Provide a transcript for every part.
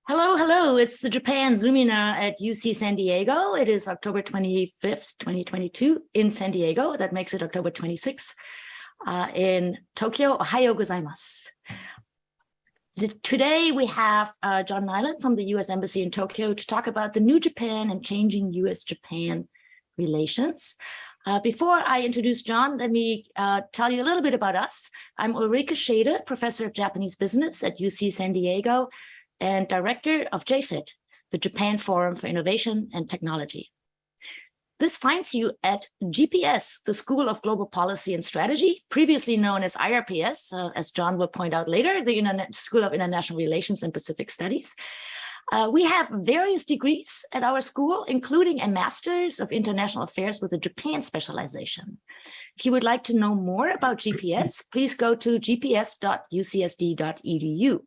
Hello, hello. It's the Japan Zoomina at UC San Diego. It is October 25th, 2022 in San Diego. That makes it October 26th in Tokyo. Ohayo gozaimasu. Today we have John Nylin from the U.S. Embassy in Tokyo to talk about the new Japan and changing U.S.-Japan relations. Before I introduce John, let me tell you a little bit about us. I'm Ulrike Schaede, professor of Japanese business at UC San Diego and director of JFIT, the Japan Forum for Innovation and Technology. This finds you at GPS, the School of Global Policy and Strategy, previously known as IRPS, as John will point out later, the School of International Relations and Pacific Studies. We have various degrees at our school, including a Master's of International Affairs with a Japan specialization. If you would like to know more about GPS, please go to gps.ucsd.edu.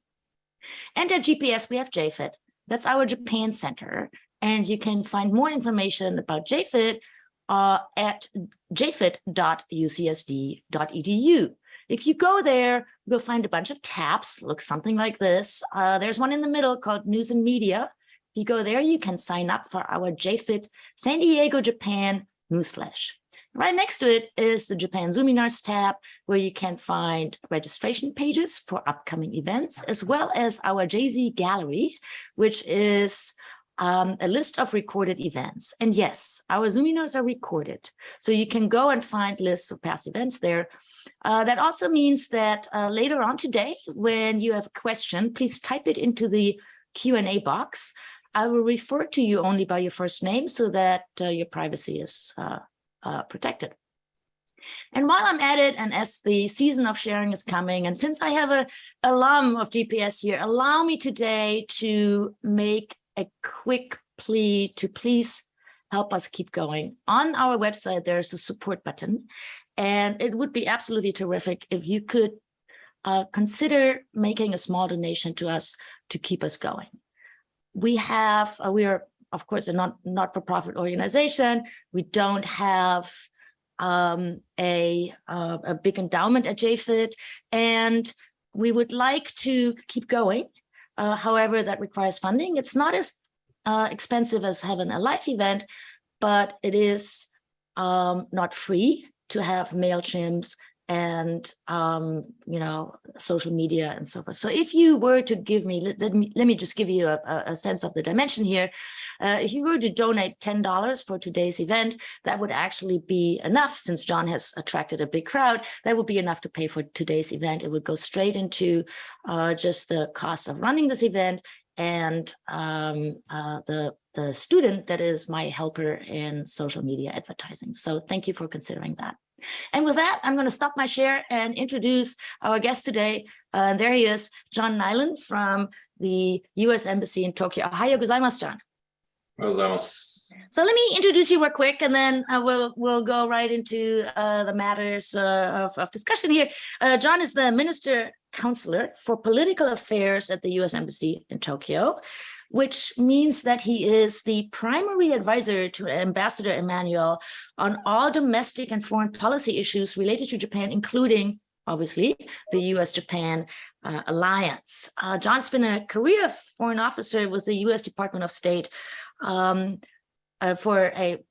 And at GPS, we have JFIT. That's our Japan Center. And you can find more information about JFIT at jfit.ucsd.edu. If you go there, you'll find a bunch of tabs, looks something like this. There's one in the middle called News and Media. If you go there, you can sign up for our JFIT San Diego, Japan newsflash. Right next to it is the Japan Zoominars tab, where you can find registration pages for upcoming events, as well as our JZ Gallery, which is a list of recorded events. And yes, our Zoominars are recorded. So you can go and find lists of past events there. That also means that later on today, when you have a question, please type it into the Q&A box. I will refer to you only by your first name so that your privacy is protected. And while I'm at it, and as the season of sharing is coming, and since I have an alum of GPS here, allow me today to make a quick plea to please help us keep going. On our website, there's a support button, and it would be absolutely terrific if you could consider making a small donation to us to keep us going. We are, of course, a not-for-profit organization. We don't have a big endowment at JFIT, and we would like to keep going. However, that requires funding. It's not as expensive as having a live event, but it is not free to have MailChimps and social media and so forth. So if you were to give me, let me just give you a sense of the dimension here. If you were to donate $10 for today's event, that would actually be enough. Since John has attracted a big crowd, that would be enough to pay for today's event. It would go straight into just the cost of running this event and the student that is my helper in social media advertising. So thank you for considering that. And with that, I'm going to stop my share and introduce our guest today. There he is, John Nylin from the U.S. Embassy in Tokyo. Ohayo gozaimasu, John. Gozaimasu. So let me introduce you real quick, and then we'll go right into the matters of discussion here. John is the Minister Counselor for Political Affairs at the U.S. Embassy in Tokyo, which means that he is the primary advisor to Ambassador Emmanuel on all domestic and foreign policy issues related to Japan, including, obviously, the U.S.-Japan alliance. John's been a career foreign officer with the U.S. Department of State for a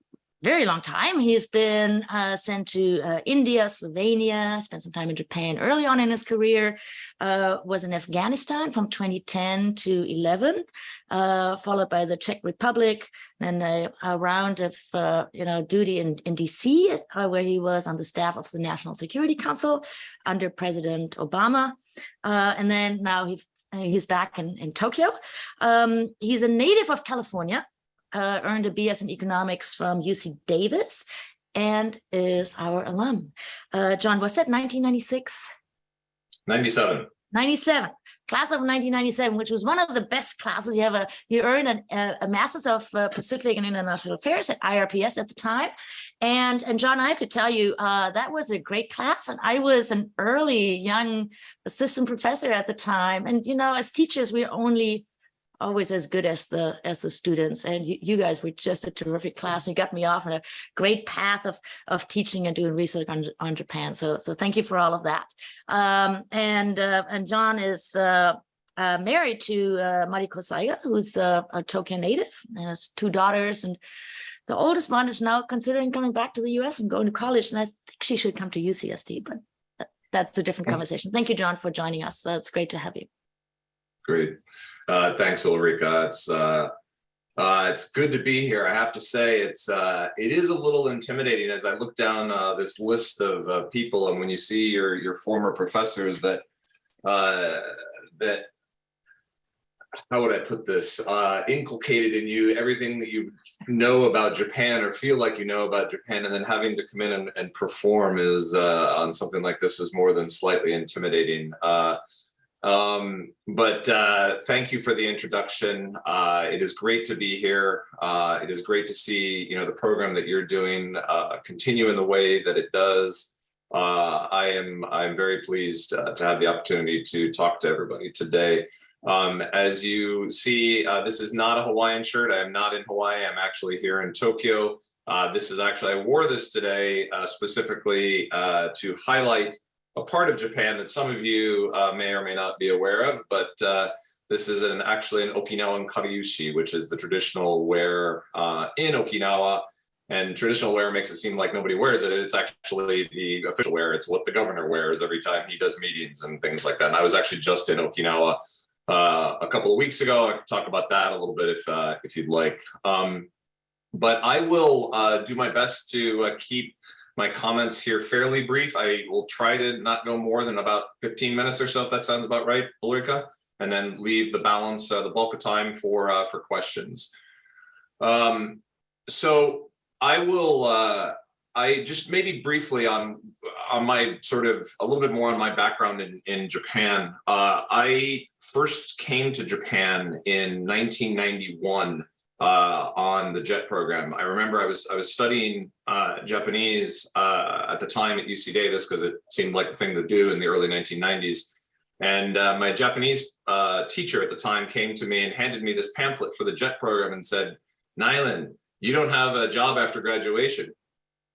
very long time. He's been sent to India, Slovenia, spent some time in Japan early on in his career, was in Afghanistan from 2010 to 11, followed by the Czech Republic, and a round of duty in D.C., where he was on the staff of the National Security Council under President Obama. And then now he's back in Tokyo. He's a native of California. Earned a BS in economics from UC Davis and is our alum. John, was that 1996? 97. 97. Class of 1997, which was one of the best classes. You earned a Master's of Pacific and International Affairs at IRPS at the time. And John, I have to tell you, that was a great class. And I was an early young assistant professor at the time. And, as teachers, we're only always as good as the students, and you guys were just a terrific class. You got me off on a great path of teaching and doing research on Japan. So thank you for all of that. And John is married to Mariko Saiga, who's a Tokyo native, and has 2 daughters. And the oldest one is now considering coming back to the US and going to college. And I think she should come to UCSD, but that's a different conversation. Thank you, John, for joining us. It's great to have you. Great. Thanks, Ulrike. It's good to be here. I have to say, it is a little intimidating as I look down this list of people, and when you see your former professors that how would I put this, inculcated in you everything that you know about Japan or feel like you know about Japan, and then having to come in and perform is on something like this is more than slightly intimidating. But thank you for the introduction. It is great to be here. It is great to see, the program that you're doing continue in the way that it does. I'm very pleased to have the opportunity to talk to everybody today. As you see, this is not a Hawaiian shirt. I am not in Hawaii. I'm actually here in Tokyo. This is actually, I wore this today specifically to highlight a part of Japan that some of you may or may not be aware of, but this is actually an Okinawan kariushi, which is the traditional wear in Okinawa. And traditional wear makes it seem like nobody wears it. It's actually the official wear. It's what the governor wears every time he does meetings and things like that. And I was actually just in Okinawa a couple of weeks ago. I could talk about that a little bit if you'd like. But I will do my best to keep my comments here fairly brief. I will try to not go more than about 15 minutes or so, if that sounds about right, Ulrike, and then leave the balance, the bulk of time for questions. So I will, I just maybe briefly on my sort of a little bit more on my background in Japan. I first came to Japan in 1991 on the JET program. I remember I was studying Japanese at the time at UC Davis because it seemed like the thing to do in the early 1990s. And my Japanese teacher at the time came to me and handed me this pamphlet for the JET program and said, "Nylin, you don't have a job after graduation."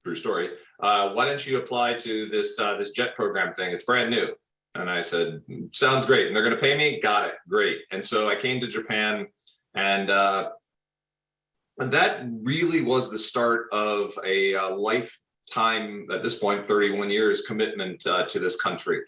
True story. Why don't you apply to this JET program thing? It's brand new. And I said, "Sounds great. And they're going to pay me? Got it. Great." And so I came to Japan, and that really was the start of a lifetime, at this point, 31 years commitment to this country.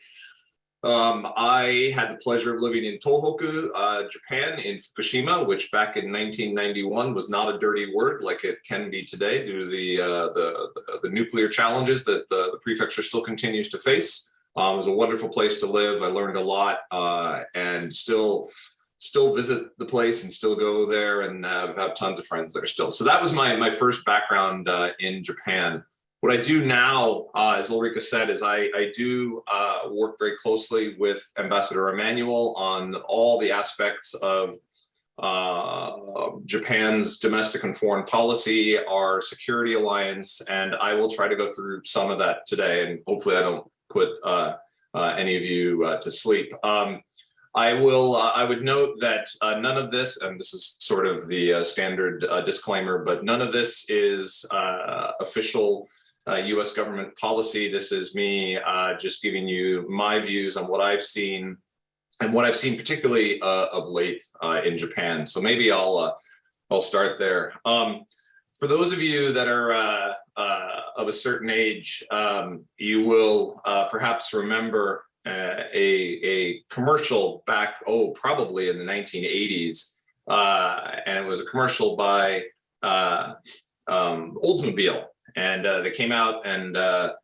I had the pleasure of living in Tohoku, Japan, in Fukushima, which back in 1991 was not a dirty word like it can be today due to the nuclear challenges that the prefecture still continues to face. It was a wonderful place to live. I learned a lot and still visit the place and still go there and have tons of friends there still. So that was my first background in Japan. What I do now, as Ulrike said, is I do work very closely with Ambassador Emanuel on all the aspects of Japan's domestic and foreign policy, our security alliance, and I will try to go through some of that today, and hopefully I don't put any of you to sleep. I would note that none of this, and this is sort of the standard disclaimer, but none of this is official U.S. government policy. This is me just giving you my views on what I've seen, and what I've seen particularly of late in Japan. So maybe I'll start there. For those of you that are of a certain age, you will perhaps remember a commercial back, probably in the 1980s, and it was a commercial by Oldsmobile, and they came out, and the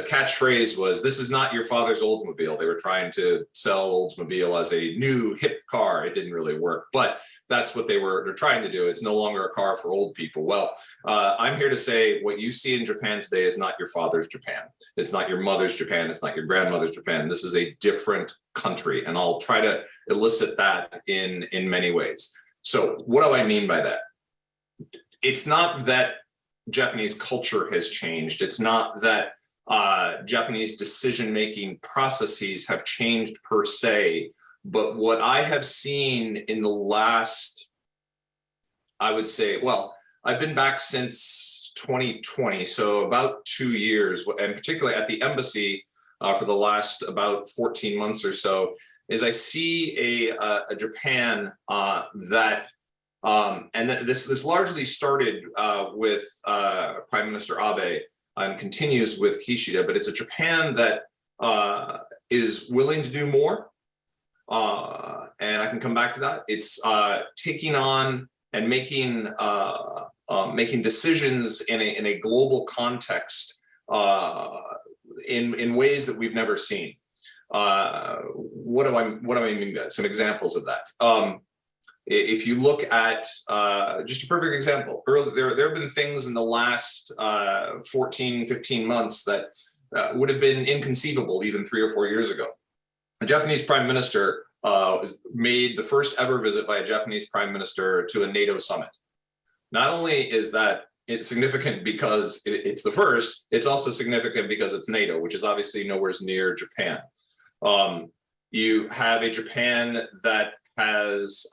catchphrase was, "This is not your father's Oldsmobile." They were trying to sell Oldsmobile as a new hip car. It didn't really work, but that's what they're trying to do. It's no longer a car for old people. Well, I'm here to say what you see in Japan today is not your father's Japan. It's not your mother's Japan. It's not your grandmother's Japan. This is a different country, and I'll try to elicit that in many ways. So what do I mean by that? It's not that Japanese culture has changed. It's not that Japanese decision-making processes have changed per se. But what I have seen in the last, I would say, well, I've been back since 2020, so about 2 years, and particularly at the embassy for the last about 14 months or so. is I see a Japan that, and this largely started with Prime Minister Abe and continues with Kishida, but it's a Japan that is willing to do more. And I can come back to that. It's taking on and making decisions in a global context in ways that we've never seen. What do I mean by that? Some examples of that. If you look at just a perfect example, there have been things in the last 14, 15 months that would have been inconceivable even 3 or 4 years ago. A Japanese prime minister made the first ever visit by a Japanese prime minister to a NATO summit. Not only is that it's significant because it's the first, it's also significant because it's NATO, which is obviously nowhere near Japan. You have a Japan that has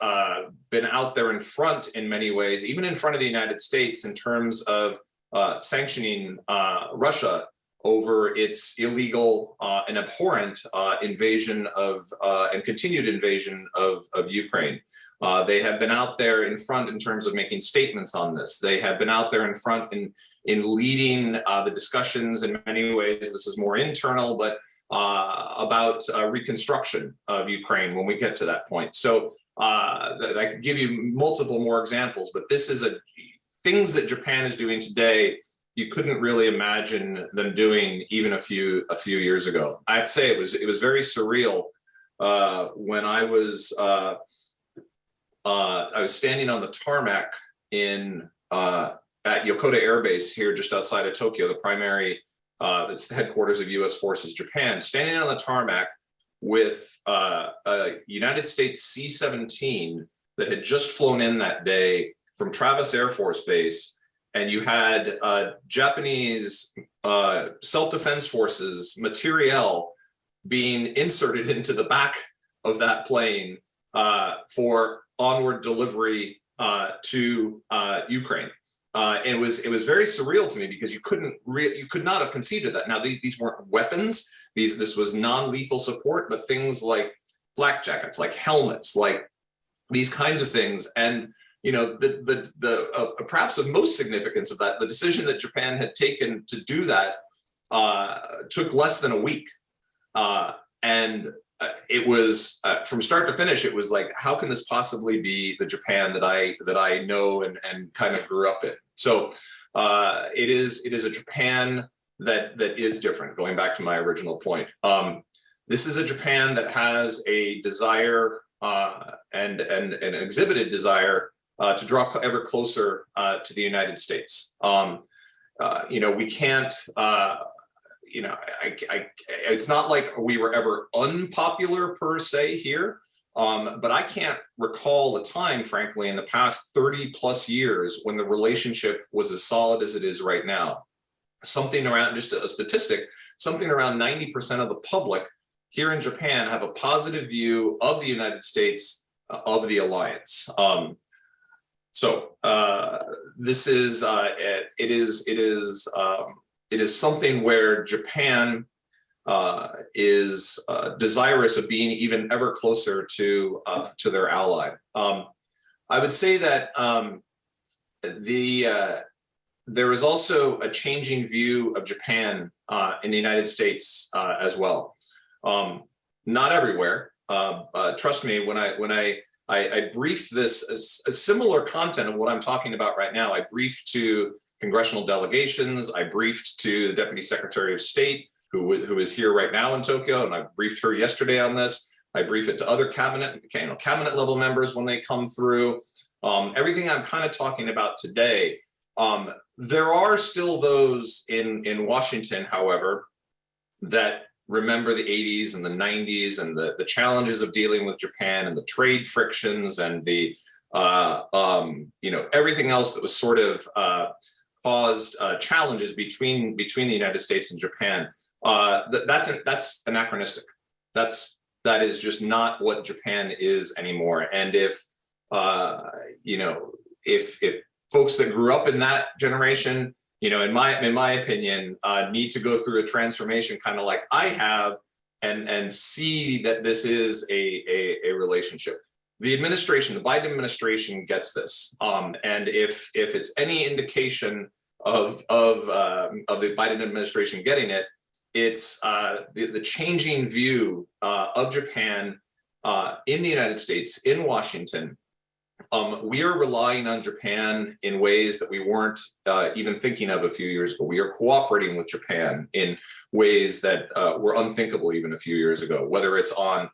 been out there in front in many ways, even in front of the United States in terms of sanctioning Russia over its illegal and abhorrent invasion of and continued invasion of Ukraine. They have been out there in front in terms of making statements on this. They have been out there in front in leading the discussions in many ways. This is more internal, but about reconstruction of Ukraine when we get to that point. So I could give you multiple more examples, but this is things that Japan is doing today you couldn't really imagine them doing even a few years ago. I'd say it was very surreal when I was standing on the tarmac at Yokota Air Base here just outside of Tokyo, the primary that's the headquarters of U.S. Forces Japan, standing on the tarmac with a United States C-17 that had just flown in that day from Travis Air Force Base. And you had Japanese self-defense forces materiel being inserted into the back of that plane for onward delivery to Ukraine. And it was very surreal to me because you could not have conceived of that. Now these weren't weapons. This was non-lethal support, but things like flak jackets, like helmets, like these kinds of things. And you know, perhaps of most significance of that, the decision that Japan had taken to do that took less than a week. And it was from start to finish, it was like, how can this possibly be the Japan that I know and kind of grew up in? So it is a Japan that is different, going back to my original point. This is a Japan that has a desire and an exhibited desire to draw ever closer to the United States. You know, we can't, you know, it's not like we were ever unpopular per se here, but I can't recall a time, frankly, in the past 30 plus years when the relationship was as solid as it is right now. Something around, just a statistic, something around 90% of the public here in Japan have a positive view of the United States, of the alliance. So this is it is something where Japan is desirous of being even ever closer to their ally. I would say that there is also a changing view of Japan in the United States as well. Not everywhere. Trust me, when I briefed this a similar content of what I'm talking about right now. I briefed to congressional delegations. I briefed to the Deputy Secretary of State, who is here right now in Tokyo, and I briefed her yesterday on this. I brief it to other cabinet level members when they come through. Everything I'm kind of talking about today. There are still those in Washington, however, that remember the 80s and the 90s and the challenges of dealing with Japan and the trade frictions and the you know, everything else that was sort of caused challenges between the United States and Japan. That's anachronistic. That is just not what Japan is anymore. And if you know, if folks that grew up in that generation, you know, in my opinion, need to go through a transformation kind of like I have and see that this is a relationship. The administration, the Biden administration, gets this, and if it's any indication of the Biden administration getting it, it's the changing view of Japan in the United States, in Washington. We are relying on Japan in ways that we weren't even thinking of a few years ago. We are cooperating with Japan in ways that were unthinkable even a few years ago, whether it's on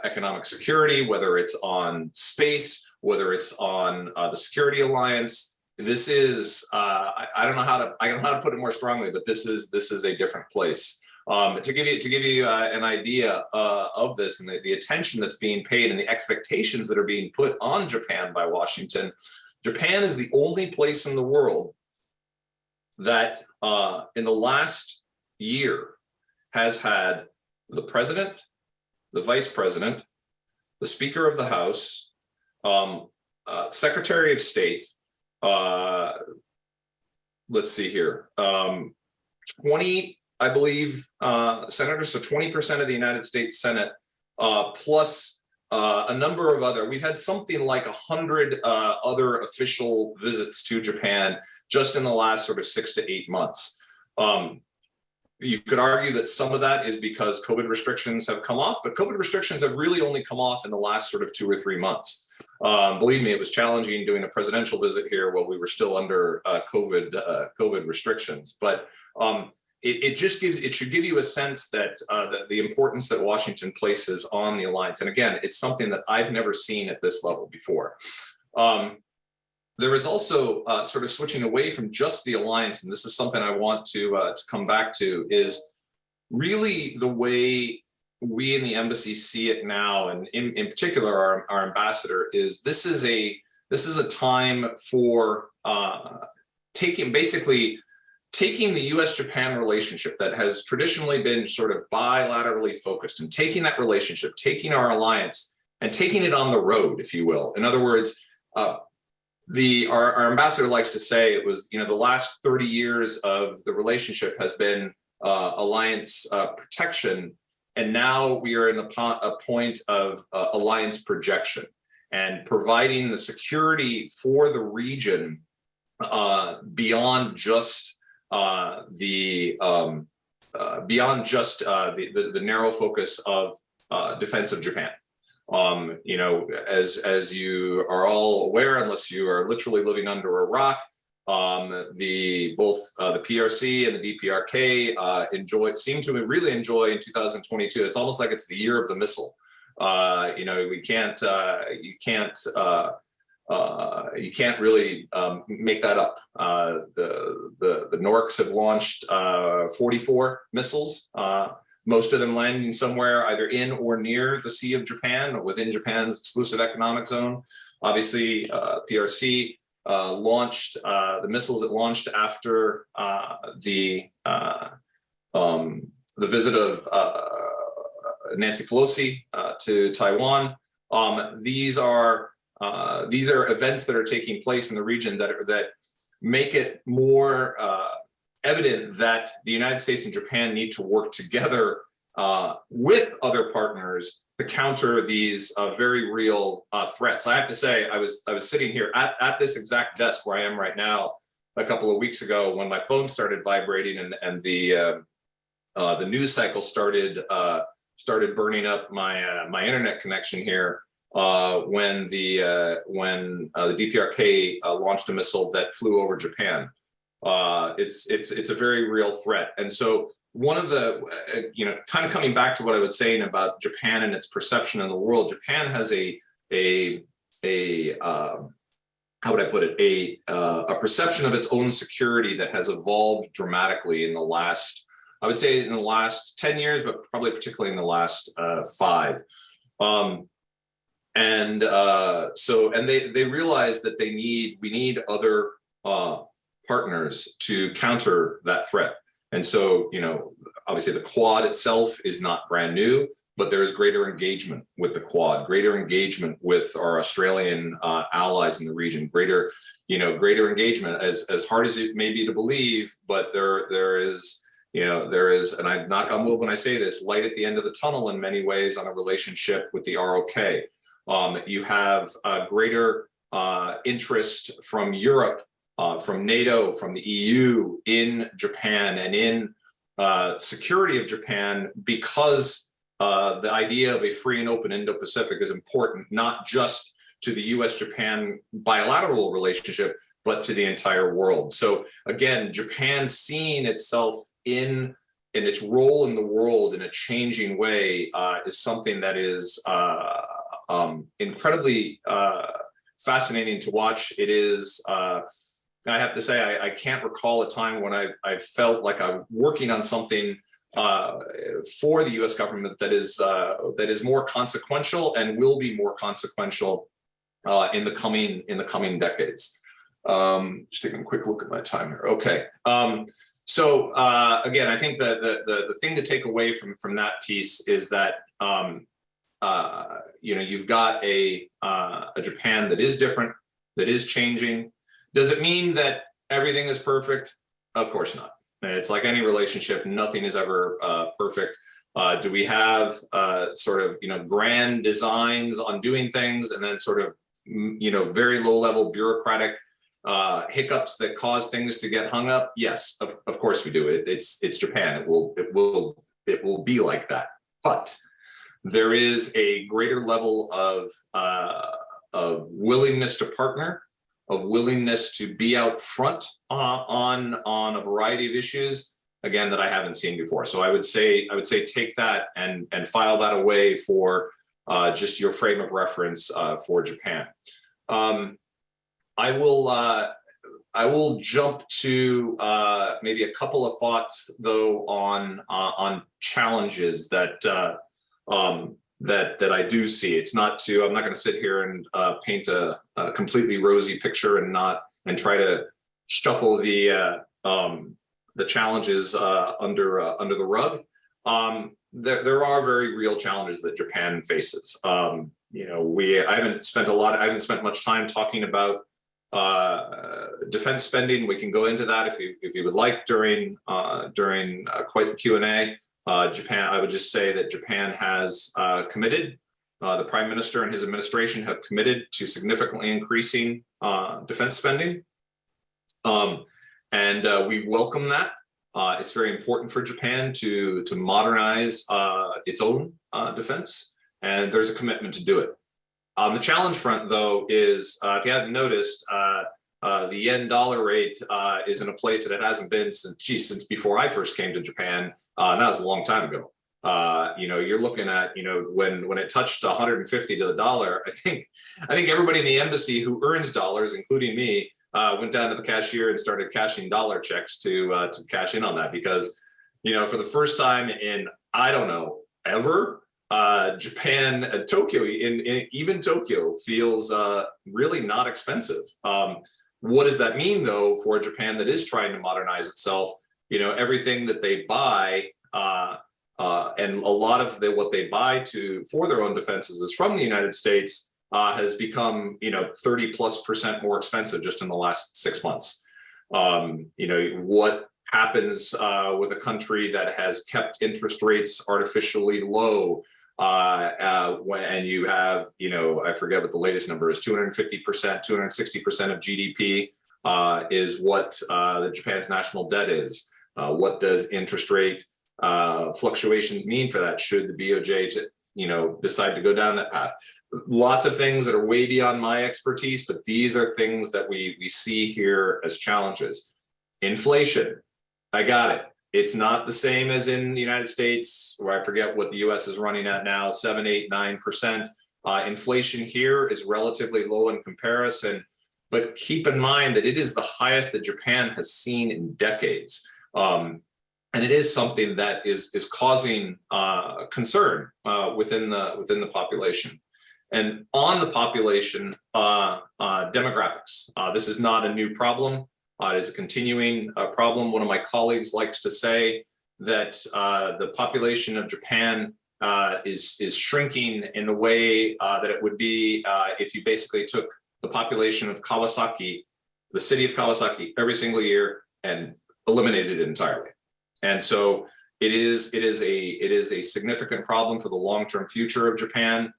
economic security, whether it's on space, whether it's on the security alliance. This is I don't know how to put it more strongly, but this is a different place. To give you an idea of this and the attention that's being paid and the expectations that are being put on Japan by Washington, Japan is the only place in the world that in the last year has had the president, the vice president, the Speaker of the House, Secretary of State, let's see here, 20, I believe, senators, so 20% of the United States Senate, plus a number of other, we've had something like 100 other official visits to Japan just in the last sort of 6 to 8 months. You could argue that some of that is because COVID restrictions have come off, but COVID restrictions have really only come off in the last sort of 2 or 3 months. Believe me, it was challenging doing a presidential visit here while we were still under COVID restrictions. But it should give you a sense that the importance that Washington places on the alliance. And again, it's something that I've never seen at this level before. There is also sort of switching away from just the alliance, and this is something I want to come back to, is really the way we in the embassy see it now, and in particular our ambassador, is this is a time for taking the U.S.-Japan relationship that has traditionally been sort of bilaterally focused, and taking that relationship, taking our alliance, and taking it on the road, if you will. In other words, our ambassador likes to say it was, the last 30 years of the relationship has been alliance protection, and now we are in a point of alliance projection and providing the security for the region beyond just the narrow focus of defense of Japan. As you are all aware, unless you are literally living under a rock, both the PRC and the DPRK seem to really enjoy in 2022. It's almost like it's the year of the missile. You can't really make that up. The Norks have launched 44 missiles. Most of them landing somewhere either in or near the Sea of Japan, or within Japan's exclusive economic zone. Obviously, PRC launched the missiles it launched after the visit of Nancy Pelosi to Taiwan. These are events that are taking place in the region that make it more evident that the United States and Japan need to work together with other partners to counter these very real threats. I have to say, I was sitting here at this exact desk where I am right now a couple of weeks ago when my phone started vibrating and the news cycle started burning up my internet connection here when the DPRK launched a missile that flew over Japan. It's a very real threat. And so one of the, kind of coming back to what I was saying about Japan and its perception in the world, Japan has a how would I put it, a perception of its own security that has evolved dramatically in the last, I would say in the last 10 years, but probably particularly in the last 5. And they realize that we need other partners to counter that threat. And so, obviously the Quad itself is not brand new, but there is greater engagement with the Quad, greater engagement with our Australian allies in the region, greater engagement, as hard as it may be to believe, but there is there is, and I knock on wood when I say this, light at the end of the tunnel in many ways on a relationship with the ROK. You have greater interest from Europe, from NATO, from the EU in Japan and in security of Japan, because the idea of a free and open Indo-Pacific is important, not just to the US-Japan bilateral relationship, but to the entire world. So again, Japan seeing itself in its role in the world in a changing way is something that is incredibly fascinating to watch. It is, I have to say, I can't recall a time when I felt like I'm working on something for the U.S. government that is more consequential and will be more consequential in the coming decades. Just taking a quick look at my time here. Okay. So again, I think the thing to take away from that piece is that you've got a Japan that is different, that is changing. Does it mean that everything is perfect? Of course not. It's like any relationship; nothing is ever perfect. Do we have sort of grand designs on doing things, and then sort of very low-level bureaucratic hiccups that cause things to get hung up? Yes, of course we do. It's Japan. It will be like that. But there is a greater level of willingness to partner, of willingness to be out front on a variety of issues, again, that I haven't seen before. So I would say take that and file that away for just your frame of reference for Japan. I will jump to maybe a couple of thoughts though on challenges that I do see. It's not I'm not going to sit here and paint a completely rosy picture and try to shuffle the challenges under the rug. There are very real challenges that Japan faces. I haven't spent much time talking about defense spending. We can go into that if you would like during quite the Q&A. Japan, I would just say that Japan has committed, the Prime Minister and his administration have committed to significantly increasing defense spending. And we welcome that. It's very important for Japan to modernize its own defense, and there's a commitment to do it. On the challenge front, though, is if you haven't noticed, the yen-dollar rate is in a place that it hasn't been since before I first came to Japan. And that was a long time ago. You're looking at when it touched 150 to the dollar. I think everybody in the embassy who earns dollars, including me, went down to the cashier and started cashing dollar checks to cash in on that, because for the first time in I don't know ever, Japan, Tokyo, even Tokyo feels really not expensive. What does that mean, though, for Japan that is trying to modernize itself? Everything that they buy, and a lot of what they buy for their own defenses is from the United States, has become 30+% more expensive just in the last 6 months. What happens with a country that has kept interest rates artificially low? And you have, I forget what the latest number is, 250%, 260% of GDP is what Japan's national debt is. What does interest rate fluctuations mean for that? Should the BOJ decide to go down that path? Lots of things that are way beyond my expertise, but these are things that we see here as challenges. Inflation, I got it. It's not the same as in the United States, where I forget what the US is running at now, 7, 8, 9%. Inflation here is relatively low in comparison, but keep in mind that it is the highest that Japan has seen in decades. And it is something that is causing concern within the population. And on the population, demographics. This is not a new problem. It is a continuing problem. One of my colleagues likes to say that the population of Japan is shrinking in the way that it would be if you basically took the population of Kawasaki, the city of Kawasaki, every single year and eliminated it entirely. And so it is a significant problem for the long-term future of Japan.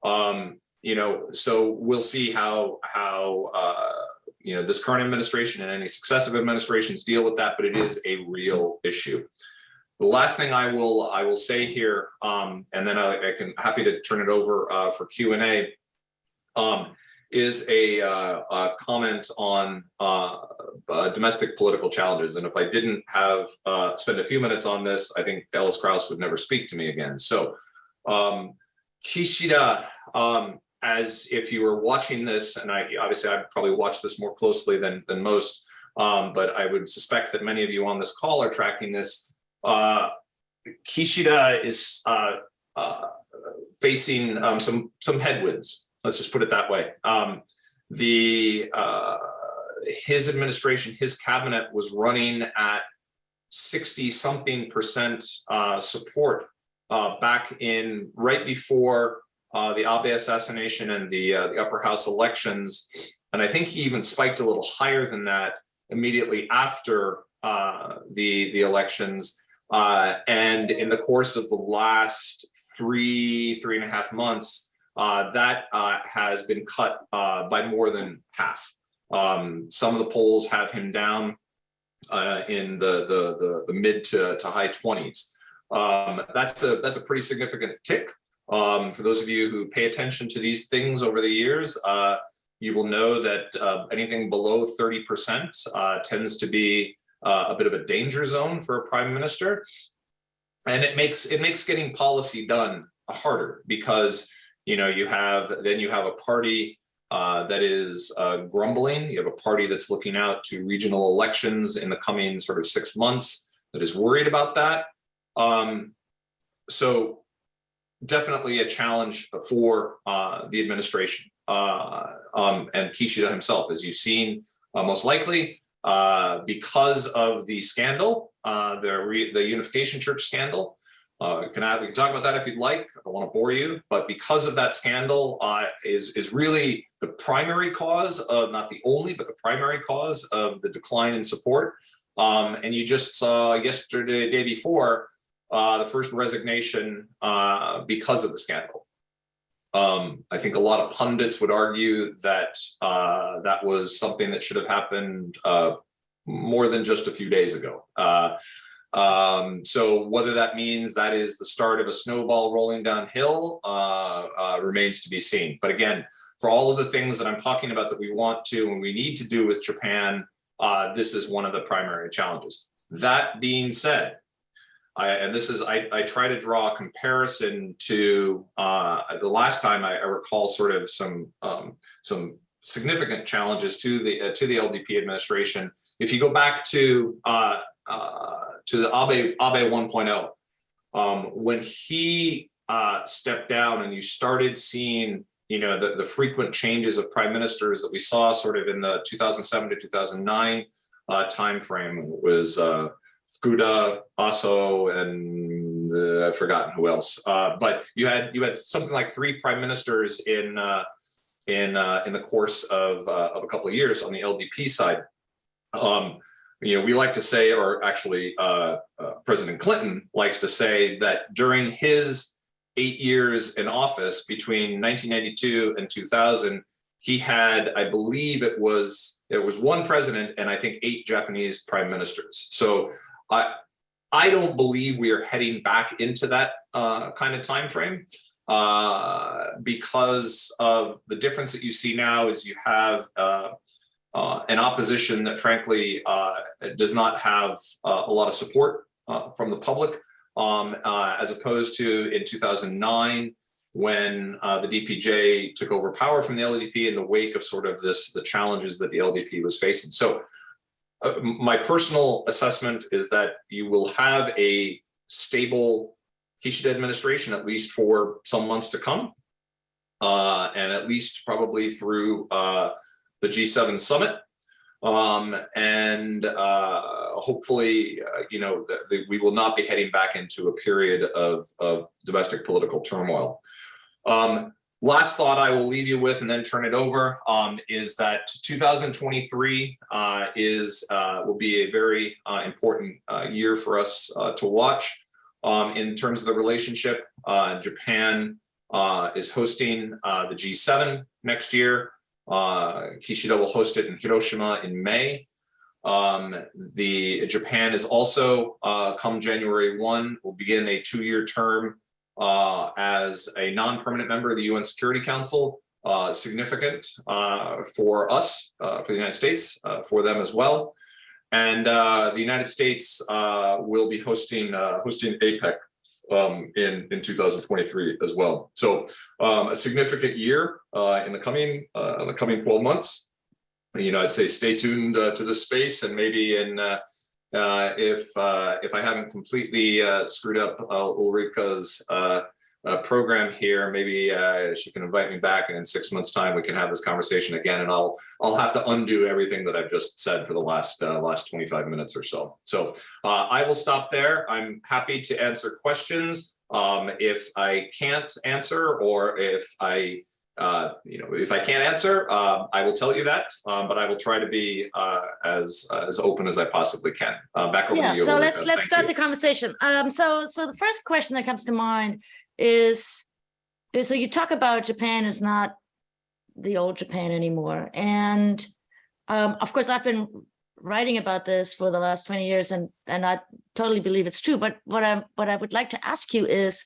So we'll see how this current administration and any successive administrations deal with that, but it is a real issue. The last thing I will say here, and then I can happy to turn it over for Q&A, is a comment on domestic political challenges. And if I didn't have spend a few minutes on this, I think Ellis Krauss would never speak to me again. So Kishida, as if you were watching this, and obviously I probably watched this more closely than most, but I would suspect that many of you on this call are tracking this. Kishida is facing some headwinds. Let's just put it that way. His administration, his cabinet was running at 60-something% support back in right before the Abe assassination and the upper house elections. And I think he even spiked a little higher than that immediately after the elections. And in the course of the last three and a half months, that has been cut by more than half. Some of the polls have him down in the mid to high 20s. That's a pretty significant tick. For those of you who pay attention to these things over the years, you will know that anything below 30% tends to be a bit of a danger zone for a prime minister, and it makes getting policy done harder because you have a party that is grumbling. You have a party that's looking out to regional elections in the coming sort of 6 months that is worried about that. So definitely a challenge for the administration and Kishida himself, as you've seen, most likely because of the scandal, the Unification Church scandal. We can talk about that if you'd like. I don't want to bore you, but because of that scandal is really the primary cause of, not the only, but the primary cause of the decline in support. And you just saw yesterday, the day before, the first resignation because of the scandal. I think a lot of pundits would argue that that was something that should have happened more than just a few days ago. So whether that means that is the start of a snowball rolling downhill remains to be seen. But again, for all of the things that I'm talking about that we want to and we need to do with Japan, this is one of the primary challenges. That being said, I try to draw a comparison to the last time I recall sort of some significant challenges to the LDP administration. If you go back to the Abe 1.0, when he stepped down and you started seeing the frequent changes of prime ministers that we saw sort of in the 2007 to 2009 timeframe. It was Fukuda, Aso, and I've forgotten who else. But you had something like 3 prime ministers in the course of a couple of years on the LDP side. We like to say, or actually President Clinton likes to say, that during his 8 years in office between 1992 and 2000, he had, I believe it was 1 president and I think 8 Japanese prime ministers. So I don't believe we are heading back into that kind of time frame because of the difference that you see now is you have an opposition that frankly does not have a lot of support from the public, as opposed to in 2009 when the DPJ took over power from the LDP in the wake of sort of the challenges that the LDP was facing. So my personal assessment is that you will have a stable Kishida administration at least for some months to come, and at least probably through the G7 summit, and hopefully, we will not be heading back into a period of domestic political turmoil. Last thought I will leave you with and then turn it over is that 2023 will be a very important year for us to watch. In terms of the relationship, Japan is hosting the G7 next year. Kishida will host it in Hiroshima in May. Japan is also, come January 1, will begin a 2-year term as a non-permanent member of the UN Security Council, significant for us, for the United States, for them as well. And the United States will be hosting APEC in 2023 as well. So a significant year in the coming 12 months. I'd say stay tuned to this space, and maybe if I haven't completely screwed up Ulrike's program here, maybe she can invite me back, and in 6 months' time we can have this conversation again, and I'll have to undo everything that I've just said for the last 25 minutes or so. So I will stop there. I'm happy to answer questions. If I can't answer, or if I can't answer, I will tell you that, but I will try to be as open as I possibly can. Back over to you. So let's start the conversation. So the first question that comes to mind is, so you talk about Japan is not the old Japan anymore, and of course I've been writing about this for the last 20 years, and I totally believe it's true. But what I would like to ask you is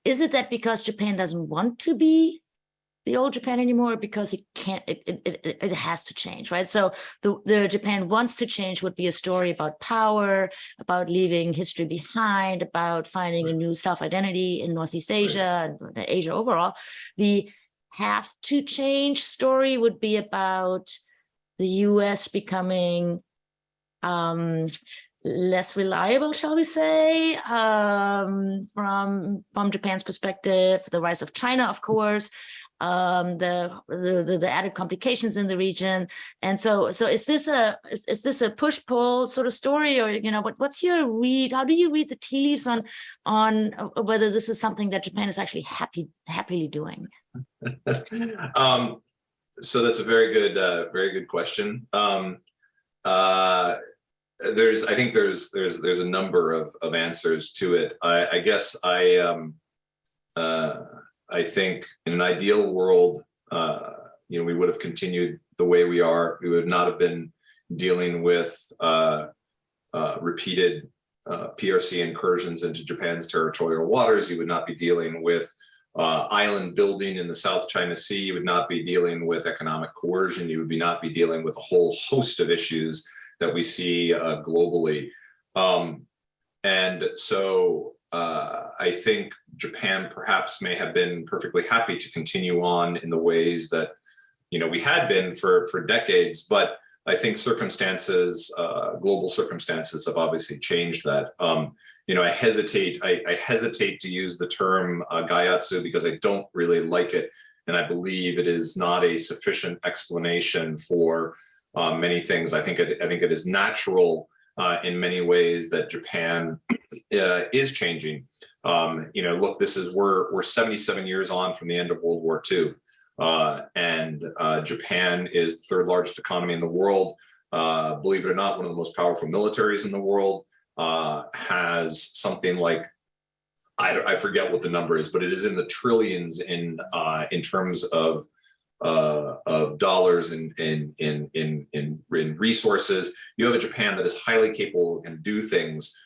it that because Japan doesn't want to be the old Japan anymore, because it can't, it has to change, right? So the Japan wants to change would be a story about power, about leaving history behind, about finding a new self-identity in Northeast Asia and Asia overall. The have to change story would be about the US becoming less reliable, shall we say, from Japan's perspective, the rise of China, of course, the added complications in the region. And so is this a push-pull sort of story, or what's your read? How do you read the tea leaves on whether this is something that Japan is actually happily doing? So that's a very good question. I think there's a number of answers to it. I guess I think in an ideal world, we would have continued the way we are. We would not have been dealing with repeated PRC incursions into Japan's territorial waters. You would not be dealing with island building in the South China Sea. You would not be dealing with economic coercion. You would not be dealing with a whole host of issues that we see globally. And so I think Japan perhaps may have been perfectly happy to continue on in the ways that we had been for decades, but I think circumstances, global circumstances, have obviously changed that. I hesitate to use the term gaiatsu because I don't really like it, and I believe it is not a sufficient explanation for many things. I think it is natural in many ways that Japan is changing. Look, we're 77 years on from the end of World War II, and Japan is the third largest economy in the world. Believe it or not, one of the most powerful militaries in the world. Has something like, I forget what the number is, but it is in the trillions in terms of dollars in resources. You have a Japan that is highly capable and do things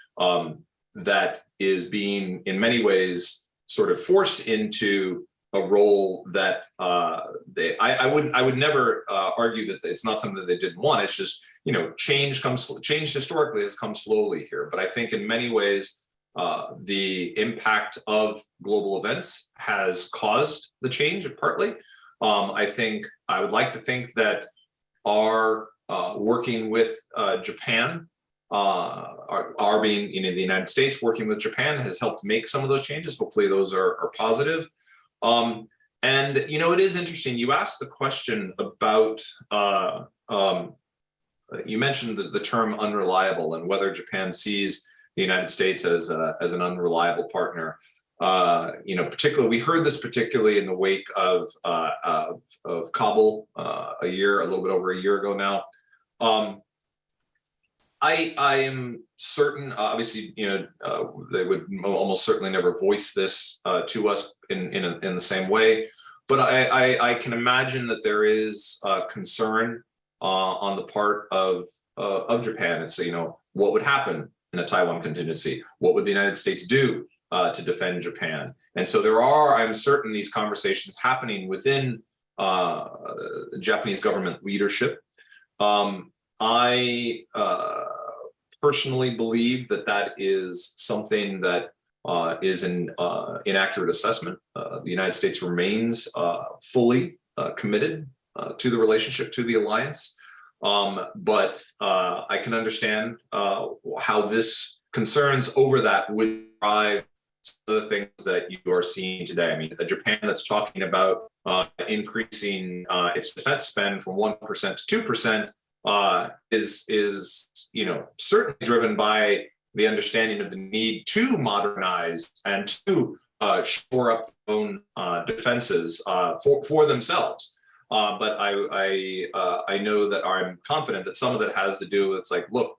that is being, in many ways, sort of forced into a role that I would never argue that it's not something that they didn't want. It's just, change historically has come slowly here. But I think in many ways, the impact of global events has caused the change partly. I would like to think that our working with Japan, our being in the United States, working with Japan has helped make some of those changes. Hopefully those are positive. And, it is interesting. You asked the question about, you mentioned the term unreliable and whether Japan sees the United States as an unreliable partner. particularly we heard this particularly in the wake of Kabul a little bit over a year ago now. I am certain, obviously, they would almost certainly never voice this to us in the same way, but I can imagine that there is concern on the part of Japan. It's, what would happen in a Taiwan contingency? What would the United States do to defend Japan? And so I'm certain, these conversations happening within Japanese government leadership. I personally believe that is something that is an inaccurate assessment. The United States remains fully committed to the relationship, to the alliance. But I can understand how this concerns over that would drive some of the things that you are seeing today. I mean, a Japan that's talking about increasing its defense spend from 1% to 2% is certainly driven by the understanding of the need to modernize and to shore up their own defenses for themselves. But I know that I'm confident that some of that has to do with, it's like, look,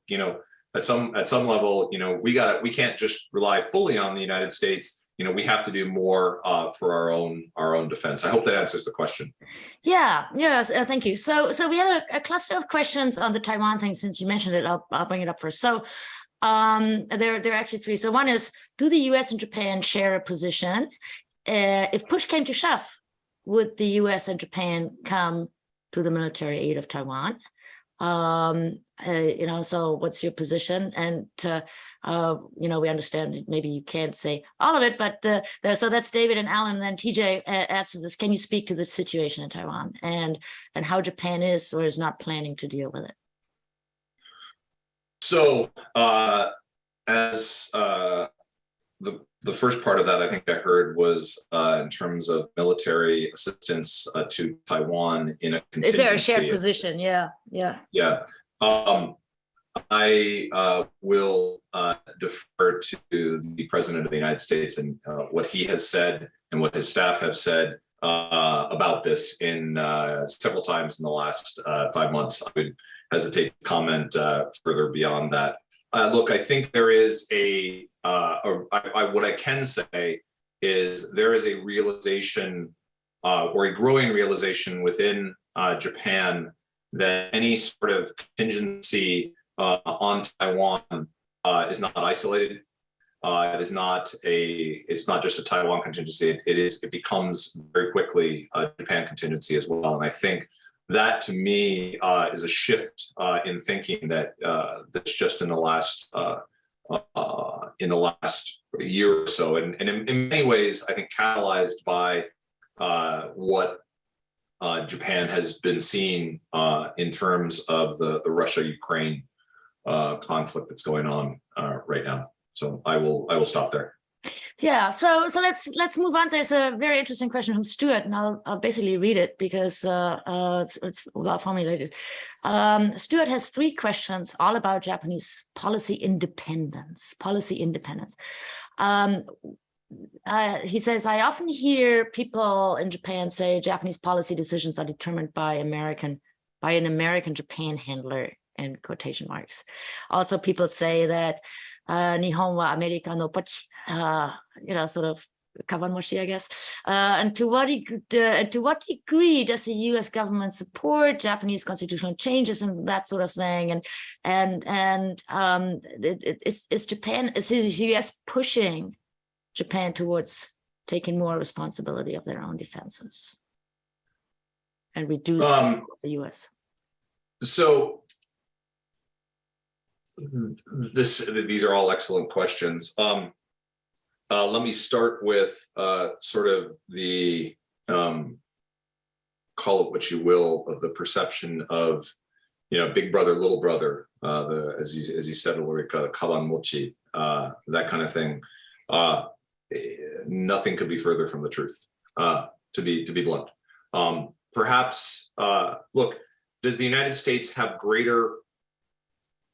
at some level, we can't just rely fully on the United States. We have to do more for our own defense. I hope that answers the question. Yeah, yes, thank you. So we have a cluster of questions on the Taiwan thing. Since you mentioned it, I'll bring it up first. So there are actually three. So one is, do the US and Japan share a position? If push came to shove, would the US and Japan come to the military aid of Taiwan? So what's your position? And we understand that maybe you can't say all of it, but so that's David and Alan, and then TJ asks this: can you speak to the situation in Taiwan and how Japan is or is not planning to deal with it? So as the first part of that, I think I heard, was in terms of military assistance to Taiwan in a contingency. Is there a shared position? Yeah. I will defer to the President of the United States and what he has said and what his staff have said about this in several times in the last 5 months. I would hesitate to comment further beyond that. Look, I think there is what I can say is there is a realization or a growing realization within Japan that any sort of contingency on Taiwan is not isolated. It's not just a Taiwan contingency. It becomes very quickly a Japan contingency as well. And I think that, to me, is a shift in thinking that's just in the last year or so, and in many ways, I think catalyzed by what Japan has been seeing in terms of the Russia-Ukraine conflict that's going on right now. So I will stop there. Yeah, so let's move on. There's a very interesting question from Stuart, and I'll basically read it because it's well formulated. Stuart has 3 questions, all about Japanese policy independence. He says, I often hear people in Japan say Japanese policy decisions are determined by an American Japan handler, in quotation marks. Also, people say that Nihon wa America no pochi, sort of kabanmoshi, I guess. And to what degree does the U.S. government support Japanese constitutional changes and that sort of thing? And is the U.S. pushing Japan towards taking more responsibility of their own defenses and reducing the U.S.? So these are all excellent questions. Let me start with sort of the call it what you will, of the perception of big brother, little brother, as you said, Ulrike, kaban mochi, that kind of thing. Nothing could be further from the truth, to be blunt. Perhaps, look, does the United States have greater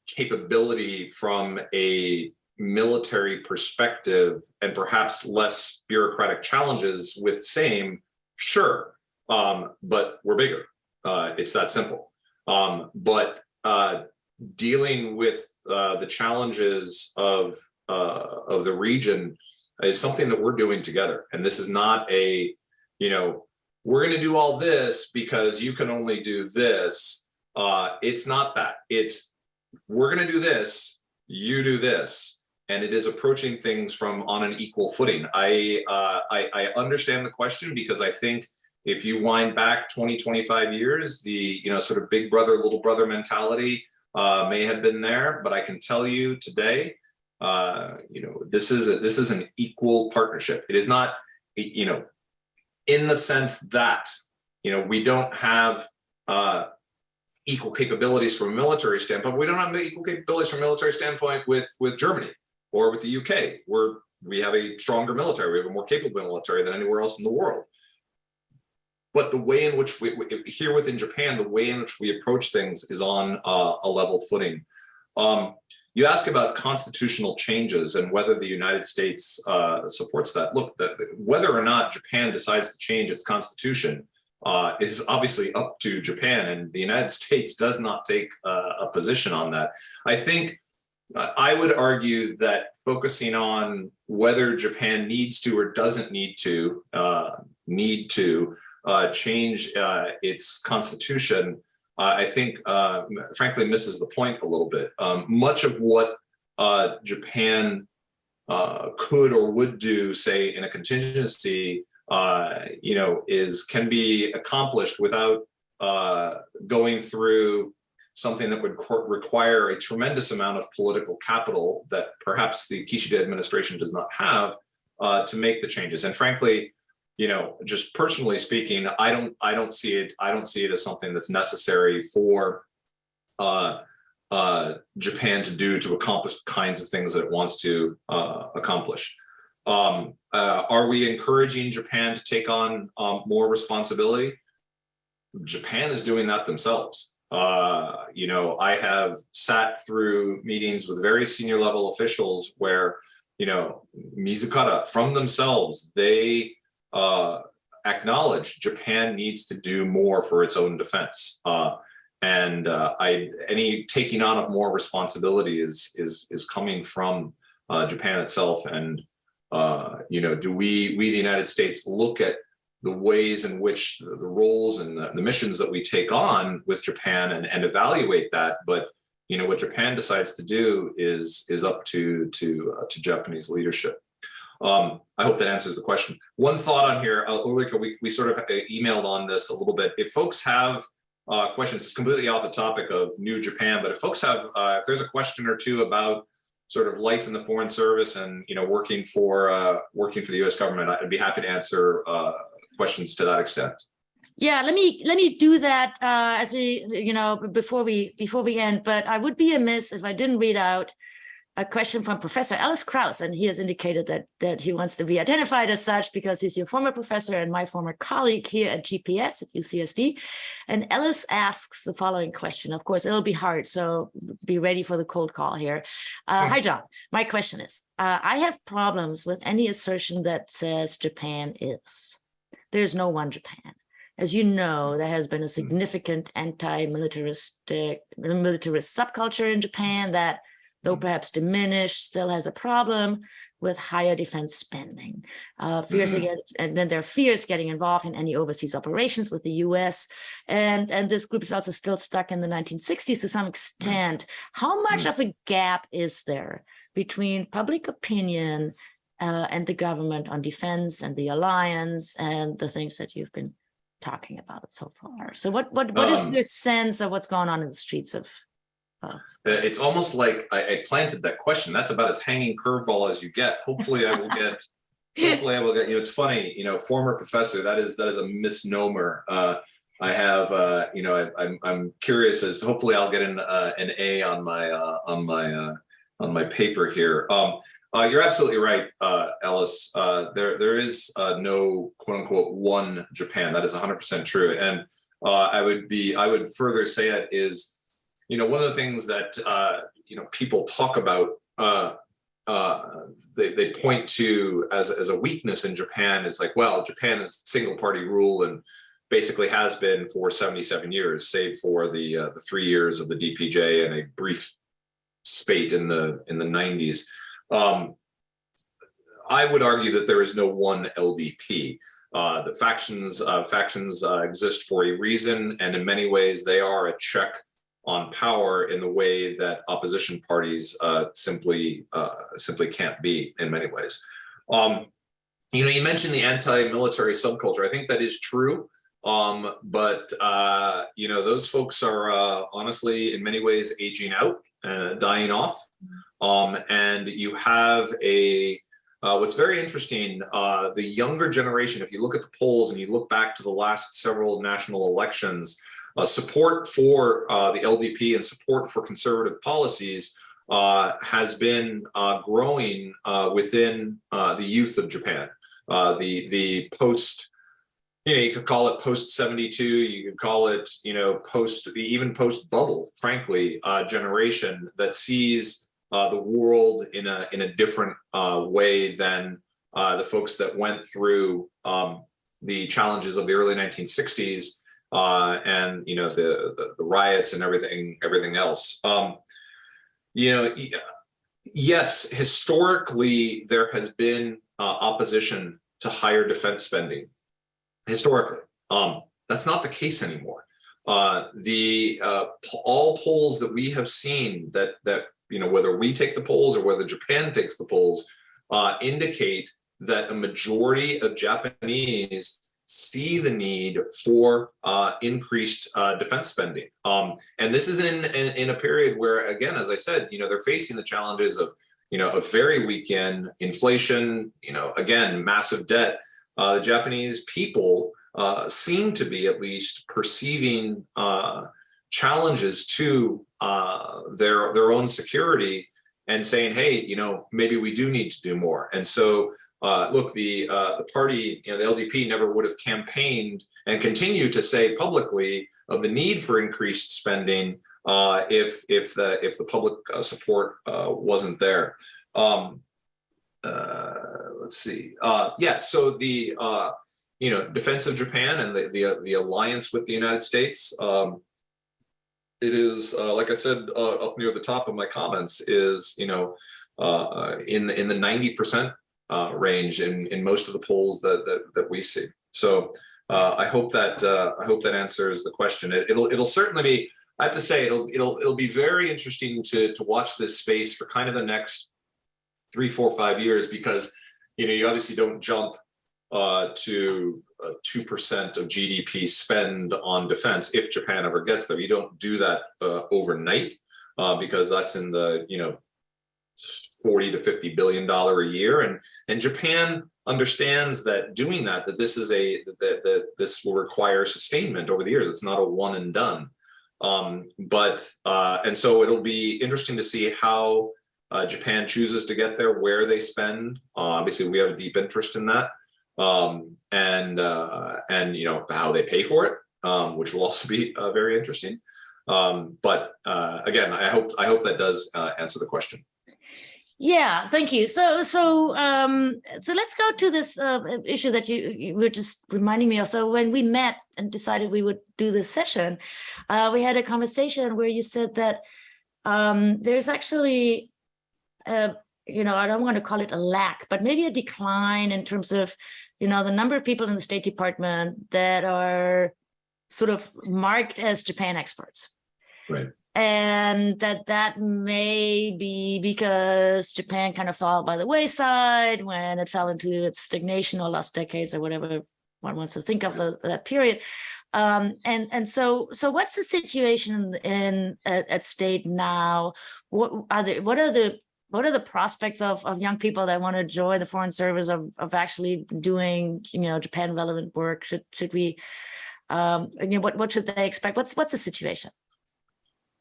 capability from a military perspective and perhaps less bureaucratic challenges with same, sure, but we're bigger. It's that simple. But dealing with the challenges of the region is something that we're doing together. And this is not a, we're going to do all this because you can only do this. It's not that. It's we're going to do this, you do this, and it is approaching things from on an equal footing. I understand the question, because I think if you wind back 20, 25 years, the sort of big brother, little brother mentality may have been there, but I can tell you today, this is an equal partnership. It is not, in the sense that we don't have equal capabilities from a military standpoint. We don't have equal capabilities from a military standpoint with Germany or with the UK, where we have a stronger military. We have a more capable military than anywhere else in the world. But the way in which we here within Japan, the way in which we approach things is on a level footing. You ask about constitutional changes and whether the United States supports that. Look, whether or not Japan decides to change its constitution is obviously up to Japan, and the United States does not take a position on that. I think I would argue that focusing on whether Japan needs to or doesn't need to change its constitution, I think, frankly, misses the point a little bit. Much of what Japan could or would do, say, in a contingency, can be accomplished without going through something that would require a tremendous amount of political capital that perhaps the Kishida administration does not have to make the changes. And frankly, just personally speaking, I don't see it as something that's necessary for Japan to do to accomplish the kinds of things that it wants to accomplish. Are we encouraging Japan to take on more responsibility? Japan is doing that themselves. I have sat through meetings with very senior level officials where, Mizukata from themselves, they acknowledge Japan needs to do more for its own defense. Any taking on of more responsibility is coming from Japan itself. And do we the United States look at the ways in which the roles and the missions that we take on with Japan and evaluate that? But what Japan decides to do is up to Japanese leadership. I hope that answers the question. One thought on here, Ulrike, we sort of emailed on this a little bit. If folks have questions, it's completely off the topic of New Japan, but if folks have, if there's a question or two about sort of life in the Foreign Service and working for the U.S. government, I'd be happy to answer questions to that extent. Yeah, let me do that as we before we end. But I would be amiss if I didn't read out a question from Professor Ellis Krauss, and he has indicated that he wants to be identified as such because he's your former professor and my former colleague here at GPS at UCSD. And Ellis asks the following question. Of course, it'll be hard, so be ready for the cold call here. Hi, John. My question is, I have problems with any assertion that says Japan is. There's no one Japan. As you know, there has been a significant anti-militarist subculture in Japan that, though perhaps diminished, still has a problem with higher defense spending. And then there are fears getting involved in any overseas operations with the US. And this group is also still stuck in the 1960s to some extent. How much of a gap is there between public opinion and the government on defense and the alliance and the things that you've been talking about so far? So what is your sense of what's going on in the streets of it's almost like I planted that question. That's about as hanging curveball as you get. Hopefully I will get it's funny, former professor, that is a misnomer. I have I'm curious as to, hopefully I'll get an A on my paper here. You're absolutely right, Ellis. There is no quote unquote one Japan. That is 100% true. And I would further say it is, one of the things that people talk about they point to as a weakness in Japan is like, well, Japan is single party rule and basically has been for 77 years, save for the 3 years of the DPJ and a brief spate in the 90s. I would argue that there is no one LDP. The factions exist for a reason, and in many ways they are a check on power in the way that opposition parties simply can't be in many ways. You mentioned the anti-military subculture. I think that is true. But those folks are honestly in many ways aging out and dying off. And you have what's very interesting, the younger generation, if you look at the polls and you look back to the last several national elections, support for the LDP and support for conservative policies has been growing within the youth of Japan. The post, you could call it post 72, you could call it, even post bubble, frankly, generation that sees the world in a different way than the folks that went through the challenges of the early 1960s and the riots and everything else. Yes, historically there has been opposition to higher defense spending. Historically, that's not the case anymore. All polls that we have seen that whether we take the polls or whether Japan takes the polls indicate that a majority of Japanese see the need for increased defense spending. And this is in a period where, again, as I said, they're facing the challenges of, a very weak yen, inflation, again, massive debt. The Japanese people seem to be at least perceiving challenges to their own security and saying, hey, maybe we do need to do more. And so, look, the party, the LDP never would have campaigned and continue to say publicly of the need for increased spending if the public support wasn't there. Let's see. So the defense of Japan and the alliance with the United States. It is, like I said, up near the top of my comments, is in the 90% range in most of the polls that we see. So I hope that answers the question. It'll certainly be. I have to say it'll be very interesting to watch this space for kind of the next 3, 4, 5 years, because you obviously don't jump to 2% of GDP spend on defense if Japan ever gets there. You don't do that overnight because that's in the $40 to $50 billion a year, and Japan understands that doing that this is that this will require sustainment over the years. It's not a one and done. And so it'll be interesting to see how Japan chooses to get there, where they spend. Obviously, we have a deep interest in that. And how they pay for it, which will also be very interesting. But again, I hope that does answer the question. Yeah, thank you. So let's go to this issue that you were just reminding me of. So when we met and decided we would do this session, we had a conversation where you said that there's actually I don't want to call it a lack, but maybe a decline in terms of, the number of people in the State Department that are sort of marked as Japan experts. Right. And that may be because Japan kind of fell by the wayside when it fell into its stagnation or lost decades or whatever one wants to think of that period. And so what's the situation at State now? What are the prospects of young people that want to join the Foreign Service of actually doing Japan relevant work? Should we what should they expect? What's the situation?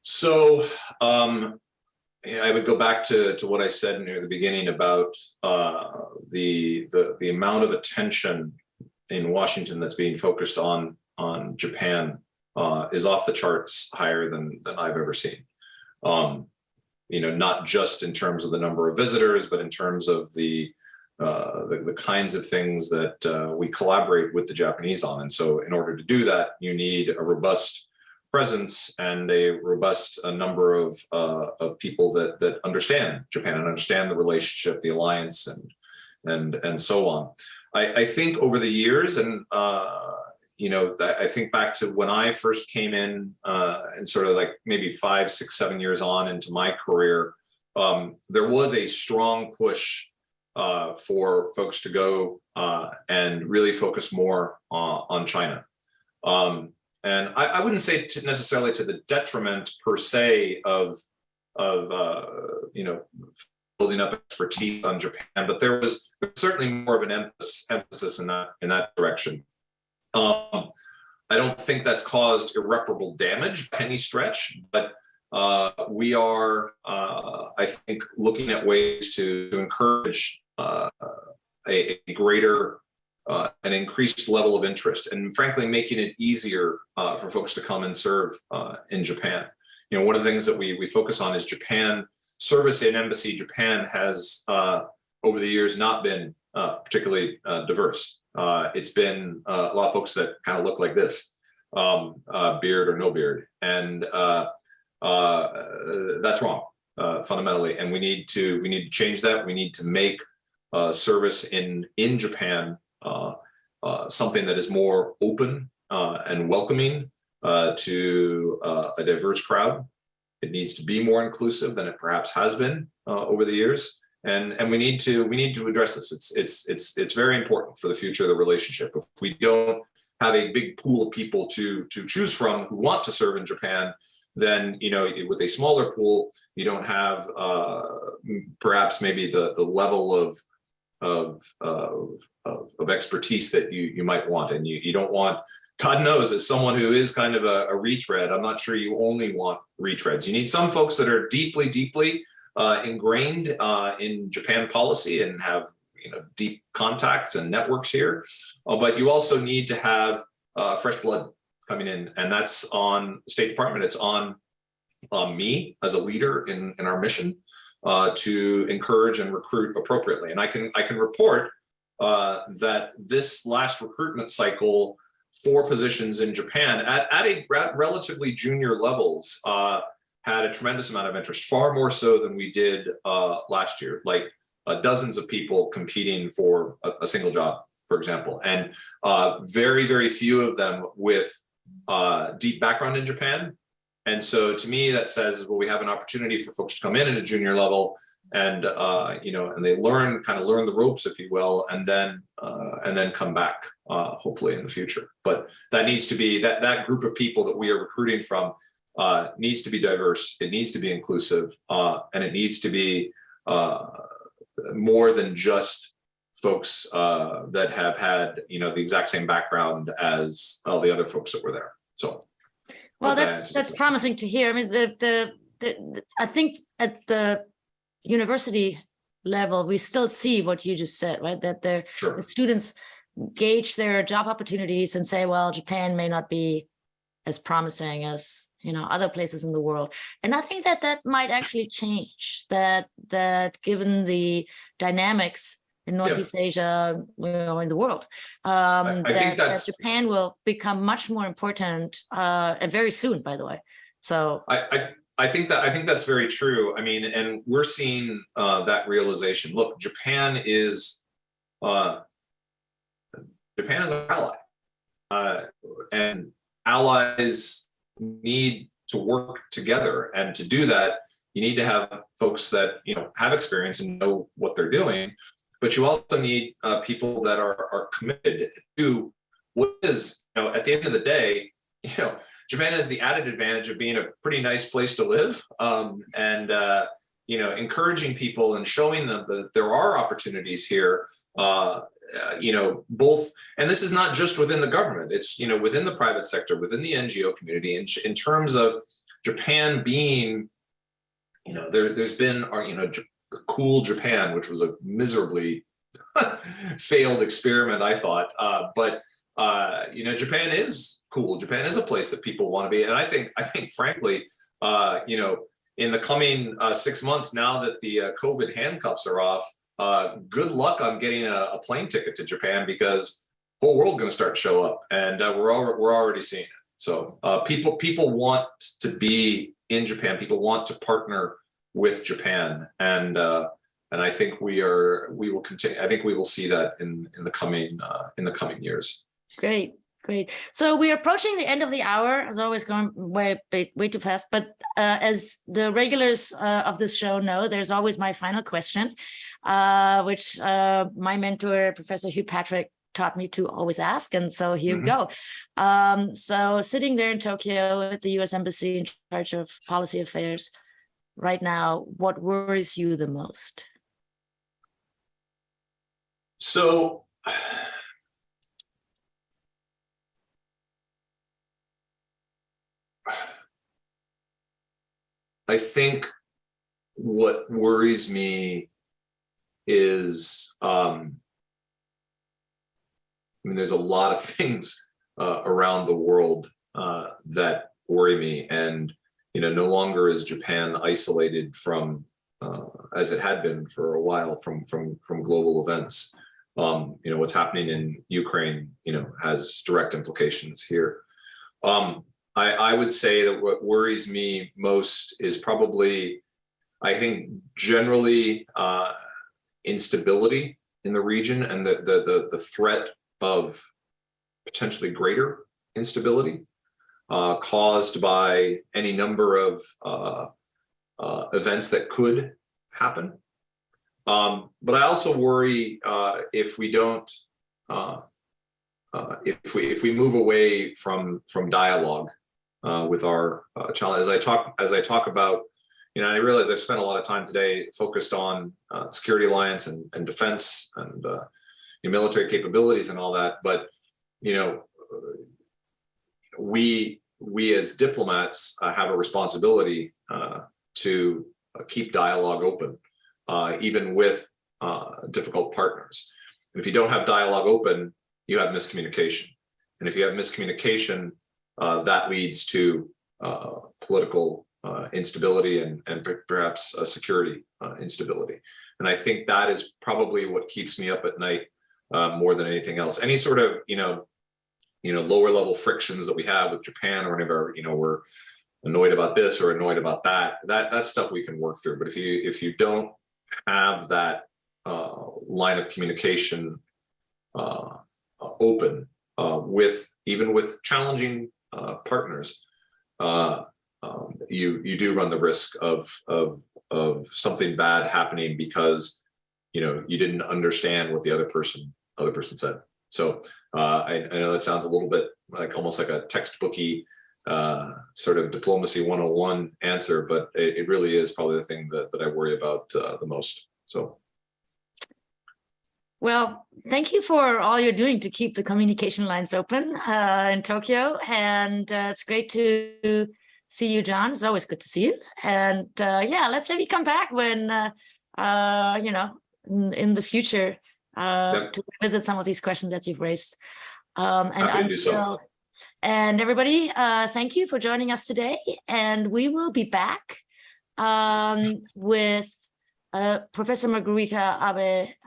So I would go back to what I said near the beginning about the amount of attention in Washington that's being focused on Japan is off the charts higher than I've ever seen. not just in terms of the number of visitors, but in terms of the kinds of things that we collaborate with the Japanese on. And so in order to do that, you need a robust presence and a robust number of people that understand Japan and understand the relationship, the alliance, and so on. I think over the years, and I think back to when I first came in, and sort of like maybe 5, 6, 7 years on into my career, there was a strong push for folks to go and really focus more on China. And I wouldn't say necessarily to the detriment per se of building up expertise on Japan, but there was certainly more of an emphasis in that direction. I don't think that's caused irreparable damage by any stretch, but we are, I think, looking at ways to encourage a greater, an increased level of interest, and frankly, making it easier for folks to come and serve in Japan. One of the things that we focus on is Japan. Service in Embassy Japan has, over the years, not been particularly diverse. It's been a lot of folks that kind of look like this, beard or no beard, and that's wrong fundamentally. And we need to change that. We need to make service in Japan something that is more open and welcoming to a diverse crowd. It needs to be more inclusive than it perhaps has been over the years, and we need to address this. It's very important for the future of the relationship. If we don't have a big pool of people to choose from who want to serve in Japan, then with a smaller pool, you don't have perhaps maybe the level of expertise that you might want, and you don't want. God knows, as someone who is kind of a retread, I'm not sure you only want retreads. You need some folks that are deeply, deeply ingrained in Japan policy and have deep contacts and networks here. But you also need to have fresh blood coming in, and that's on the State Department. It's on me as a leader in our mission to encourage and recruit appropriately. And I can report that this last recruitment cycle for positions in Japan at relatively junior levels had a tremendous amount of interest, far more so than we did last year, like dozens of people competing for a single job, for example, and very, very few of them with deep background in Japan. And so to me, that says, well, we have an opportunity for folks to come in at a junior level and and they learn the ropes, if you will, and then come back hopefully in the future. But that needs to be that group of people that we are recruiting from needs to be diverse. It needs to be inclusive, and it needs to be more than just folks that have had the exact same background as all the other folks that were there. So, well, that's promising to hear. I mean, I think at the university level, we still see what you just said, right? That the students gauge their job opportunities and say, well, Japan may not be as promising as other places in the world. And I think that might actually change, that given the dynamics in Northeast Asia, in the world, I think that Japan will become much more important, and very soon, by the way. So I think that's very true. I mean, and we're seeing that realization. Look, Japan is an ally, and allies need to work together. And to do that, you need to have folks that have experience and know what they're doing. But you also need people that are committed to what is, at the end of the day, Japan has the added advantage of being a pretty nice place to live, and encouraging people and showing them that there are opportunities here. Both, and this is not just within the government; it's within the private sector, within the NGO community. In terms of Japan being, there's been Cool Japan, which was a miserably failed experiment, I thought. But Japan is cool. Japan is a place that people want to be, and I think, frankly, in the coming 6 months, now that the COVID handcuffs are off, good luck on getting a plane ticket to Japan, because the whole world's going to start to show up, and we're already seeing it. So people want to be in Japan. People want to partner with Japan, and I think we will continue. I think we will see that in the coming years. Great. So we're approaching the end of the hour. As always, going way too fast. But as the regulars of this show know, there's always my final question, which my mentor, Professor Hugh Patrick, taught me to always ask. And so here we go. So sitting there in Tokyo at the U.S. Embassy in charge of policy affairs right now, what worries you the most? So I think what worries me is, there's a lot of things around the world that worry me, and no longer is Japan isolated from, as it had been for a while, from global events. What's happening in Ukraine, has direct implications here. I would say that what worries me most is probably, I think, generally instability in the region, and the threat of potentially greater instability caused by any number of events that could happen. But I also worry if we don't, if we move away from dialogue with our challenge. As I talk about, I realize I've spent a lot of time today focused on security alliance and defense and military capabilities and all that, but we as diplomats have a responsibility to keep dialogue open, even with difficult partners. And if you don't have dialogue open, you have miscommunication. And if you have miscommunication, that leads to political instability and perhaps security instability. And I think that is probably what keeps me up at night more than anything else. Any sort of, lower level frictions that we have with Japan, or whenever, we're annoyed about this or annoyed about that stuff we can work through. But if you don't have that line of communication open even with challenging partners, you do run the risk of something bad happening because you didn't understand what the other person said. So I know that sounds a little bit almost like a textbooky sort of diplomacy 101 answer, but it really is probably the thing that I worry about the most. So. Well, thank you for all you're doing to keep the communication lines open in Tokyo. And it's great to see you, John. It's always good to see you. And let's have you come back when, in the future to visit some of these questions that you've raised. And everybody, thank you for joining us today. And we will be back with Professor Margarita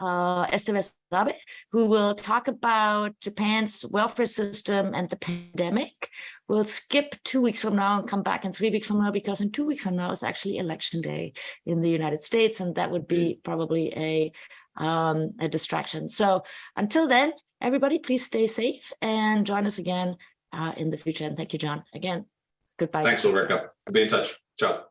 Esteves-Abe, who will talk about Japan's welfare system and the pandemic. We'll skip 2 weeks from now and come back in 3 weeks from now, because in 2 weeks from now is actually election day in the United States, and that would be probably a distraction. So until then, everybody, please stay safe and join us again in the future. And thank you, John. Again, goodbye. Thanks, Ulrike. Be in touch. Ciao.